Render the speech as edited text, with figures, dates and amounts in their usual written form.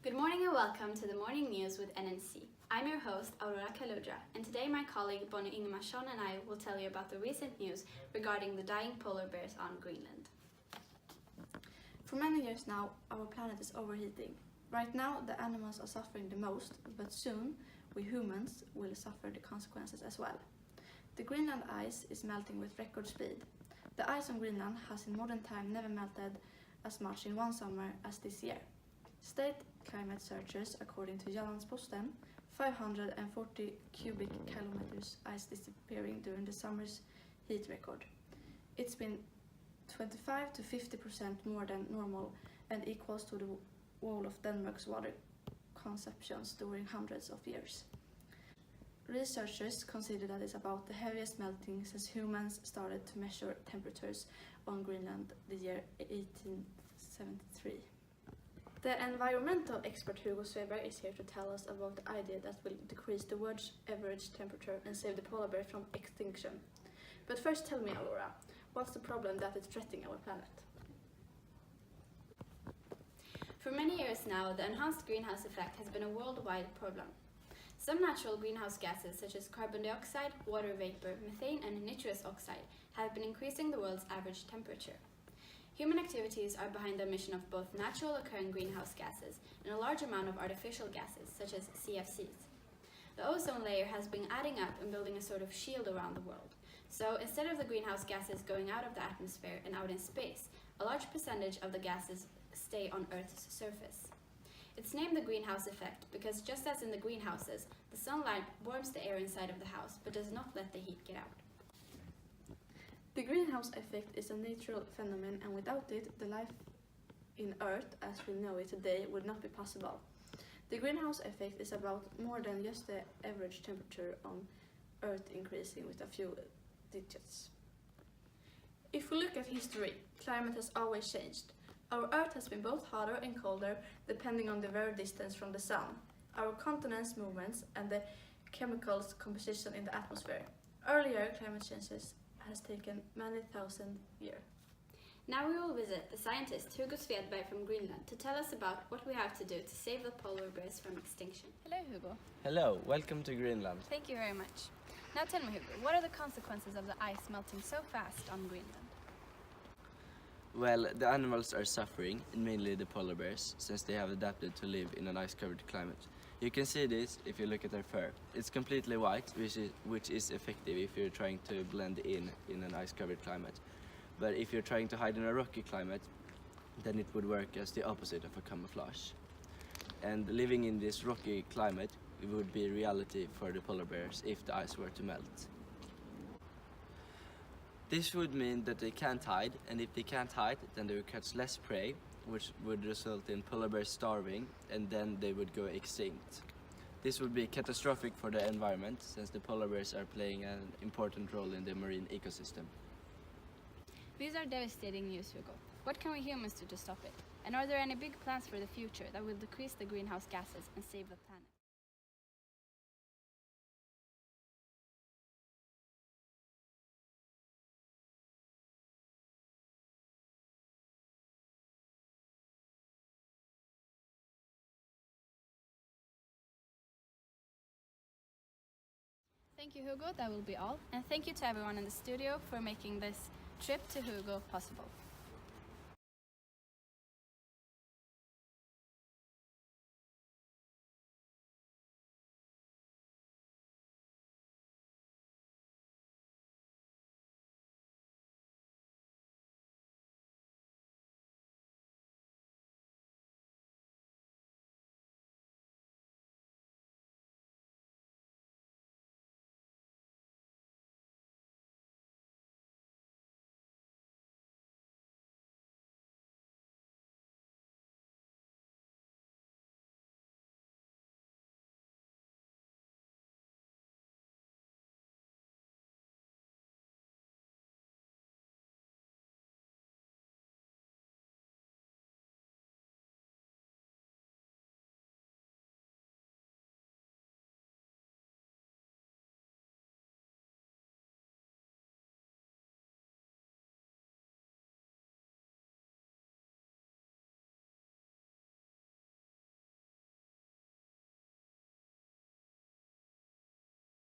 Good morning and welcome to the Morning News with NNC. I'm your host, Aurora Kaludra, and today my colleague Bonnie Ingemarsson and I will tell you about the recent news regarding the dying polar bears on Greenland. For many years now, our planet is overheating. Right now, the animals are suffering the most, but soon, we humans will suffer the consequences as well. The Greenland ice is melting with record speed. The ice on Greenland has in modern time never melted as much in one summer as this year. State climate searchers, according to Posten, 540 cubic kilometers ice disappearing during the summer's heat record. It's been 25 to 50% more than normal and equals to the whole of Denmark's water consumptions during hundreds of years. Researchers consider that it's about the heaviest melting since humans started to measure temperatures on Greenland the year 1873. The environmental expert Hugo Sveberg is here to tell us about the idea that will decrease the world's average temperature and save the polar bear from extinction. But first tell me, Aurora, what's the problem that is threatening our planet? For many years now, the enhanced greenhouse effect has been a worldwide problem. Some natural greenhouse gases such as carbon dioxide, water vapor, methane and nitrous oxide have been increasing the world's average temperature. Human activities are behind the emission of both natural occurring greenhouse gases and a large amount of artificial gases such as CFCs. The ozone layer has been adding up and building a sort of shield around the world. So instead of the greenhouse gases going out of the atmosphere and out in space, a large percentage of the gases stay on Earth's surface. It's named the greenhouse effect because just as in the greenhouses, the sunlight warms the air inside of the house but does not let the heat get out. The greenhouse effect is a natural phenomenon, and without it, the life in Earth as we know it today would not be possible. The greenhouse effect is about more than just the average temperature on Earth increasing with a few digits. If we look at history, climate has always changed. Our Earth has been both hotter and colder depending on the very distance from the sun, our continents' movements and the chemicals composition in the atmosphere. Earlier climate changes has taken many thousand years. Now we will visit the scientist Hugo Svedberg from Greenland to tell us about what we have to do to save the polar bears from extinction. Hello, Hugo. Hello, welcome to Greenland. Thank you very much. Now tell me, Hugo, what are the consequences of the ice melting so fast on Greenland? Well, the animals are suffering, and mainly the polar bears, since they have adapted to live in an ice-covered climate. You can see this if you look at their fur. It's completely white, which is effective if you're trying to blend in an ice-covered climate. But if you're trying to hide in a rocky climate, then it would work as the opposite of a camouflage. And living in this rocky climate, it would be reality for the polar bears if the ice were to melt. This would mean that they can't hide, and if they can't hide, then they would catch less prey, which would result in polar bears starving, and then they would go extinct. This would be catastrophic for the environment, since the polar bears are playing an important role in the marine ecosystem. These are devastating news, Hugo. What can we humans do to stop it? And are there any big plans for the future that will decrease the greenhouse gases and save the planet? Thank you, Hugo. That will be all. And thank you to everyone in the studio for making this trip to Hugo possible.